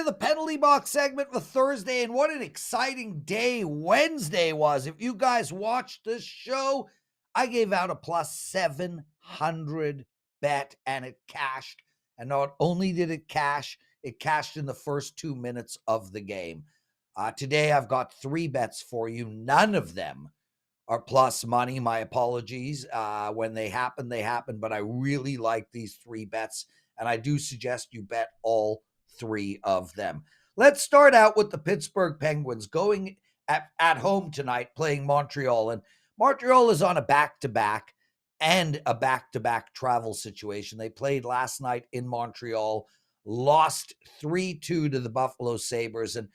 into the penalty box segment for Thursday, and what an exciting day Wednesday was. If you guys watched this show, I gave out a plus 700 bet, and it cashed. And not only did it cashed in the first 2 minutes of the game. Today, I've got 3 bets for you. None of them are plus money. My apologies. When they happen, but I really like these 3 bets, and I do suggest you bet all 3 of them. Let's start out with the Pittsburgh Penguins going at home tonight playing Montreal. And Montreal is on a back-to-back and a back-to-back travel situation. They played last night in Montreal, lost 3-2 to the Buffalo Sabres. And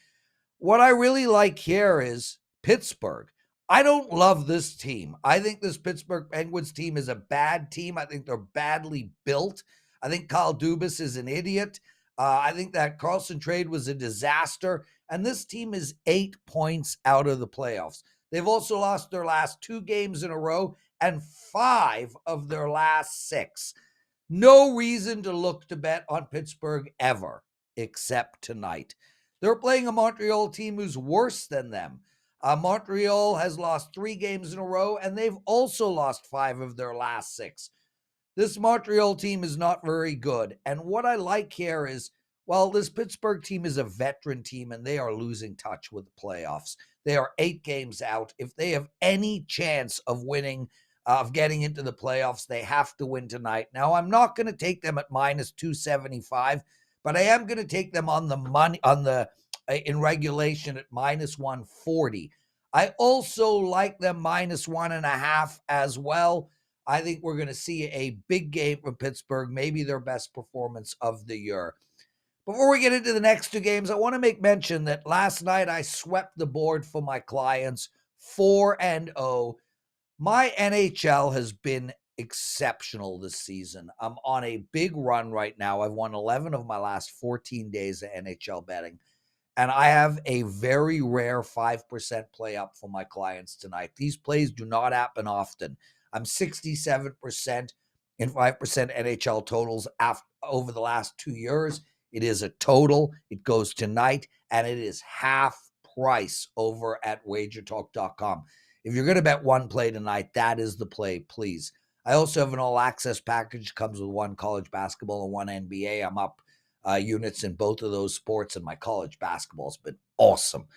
what I really like here is Pittsburgh. I don't love this team. I think this Pittsburgh Penguins team is a bad team. I think they're badly built. I think Kyle Dubas is an idiot. I think that Carlson trade was a disaster. And this team is 8 points out of the playoffs. They've also lost their last 2 games in a row and 5 of their last 6. No reason to look to bet on Pittsburgh ever, except tonight. They're playing a Montreal team who's worse than them. Montreal has lost 3 games in a row, and they've also lost 5 of their last 6. This Montreal team is not very good. And what I like here is, well, this Pittsburgh team is a veteran team, and they are losing touch with the playoffs. They are 8 games out. If they have any chance of winning, of getting into the playoffs, they have to win tonight. Now, I'm not going to take them at minus 275, but I am going to take them on the money, in regulation at minus 140. I also like them minus 1.5 as well. I think we're going to see a big game from Pittsburgh, maybe their best performance of the year. Before we get into the next 2 games, I want to make mention that last night I swept the board for my clients 4-0. My NHL has been exceptional this season. I'm on a big run right now. I've won 11 of my last 14 days of NHL betting. And I have a very rare 5% play up for my clients tonight. These plays do not happen often. I'm 67% in 5% NHL totals over the last 2 years. It is a total. It goes tonight, and it is half price over at WagerTalk.com. If you're going to bet one play tonight, that is the play, please. I also have an all-access package. Comes with 1 college basketball and 1 NBA. I'm up units in both of those sports, and my college basketball has been awesome.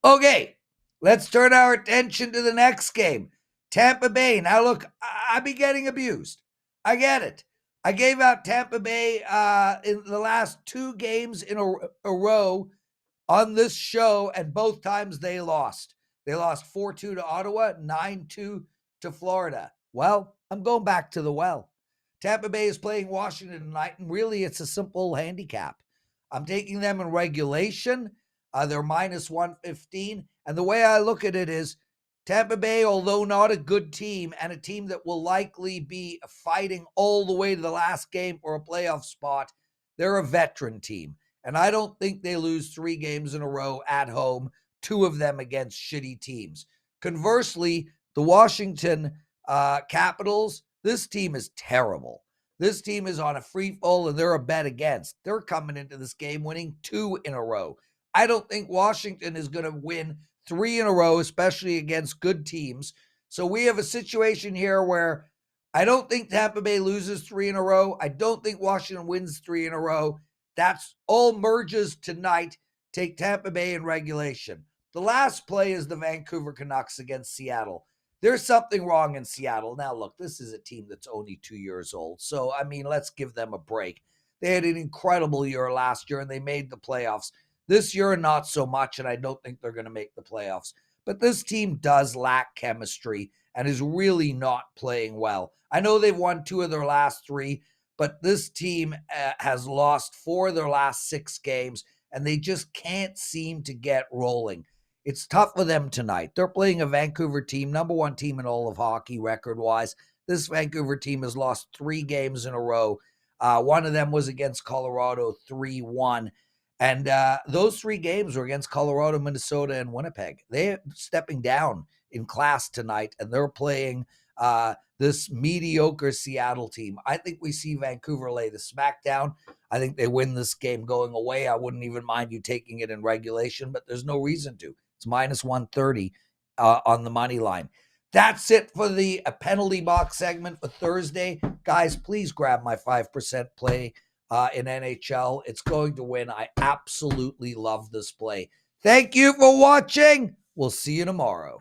Okay, let's turn our attention to the next game. Tampa Bay. Now, look, I've been getting abused. I get it. I gave out Tampa Bay in the last 2 games in a row on this show, and both times they lost. They lost 4-2 to Ottawa, 9-2 to Florida. Well, I'm going back to the well. Tampa Bay is playing Washington tonight, and really it's a simple handicap. I'm taking them in regulation. They're minus 115. And the way I look at it is Tampa Bay, although not a good team and a team that will likely be fighting all the way to the last game for a playoff spot, they're a veteran team. And I don't think they lose 3 games in a row at home, 2 of them against shitty teams. Conversely, the Washington Capitals, this team is terrible. This team is on a free fall, and they're a bet against. They're coming into this game winning 2 in a row. I don't think Washington is going to win 3 in a row, especially against good teams. So we have a situation here where I don't think Tampa Bay loses 3 in a row. I don't think Washington wins 3 in a row. That's all merges tonight. Take Tampa Bay in regulation. The last play is the Vancouver Canucks against Seattle. There's something wrong in Seattle. Now, look, this is a team that's only 2 years old. So, I mean, let's give them a break. They had an incredible year last year, and they made the playoffs. This year, not so much, and I don't think they're going to make the playoffs. But this team does lack chemistry and is really not playing well. I know they've won 2 of their last 3, but this team has lost 4 of their last 6 games, and they just can't seem to get rolling. It's tough for them tonight. They're playing a Vancouver team, number 1 team in all of hockey record-wise. This Vancouver team has lost 3 games in a row. One of them was against Colorado, 3-1. And those 3 games were against Colorado, Minnesota, and Winnipeg. They're stepping down in class tonight, and they're playing this mediocre Seattle team. I think we see Vancouver lay the smackdown. I think they win this game going away. I wouldn't even mind you taking it in regulation, but there's no reason to. It's minus 130 on the money line. That's it for the penalty box segment for Thursday. Guys, please grab my 5% play in NHL. It's going to win. I absolutely love this play. Thank you for watching. We'll see you tomorrow.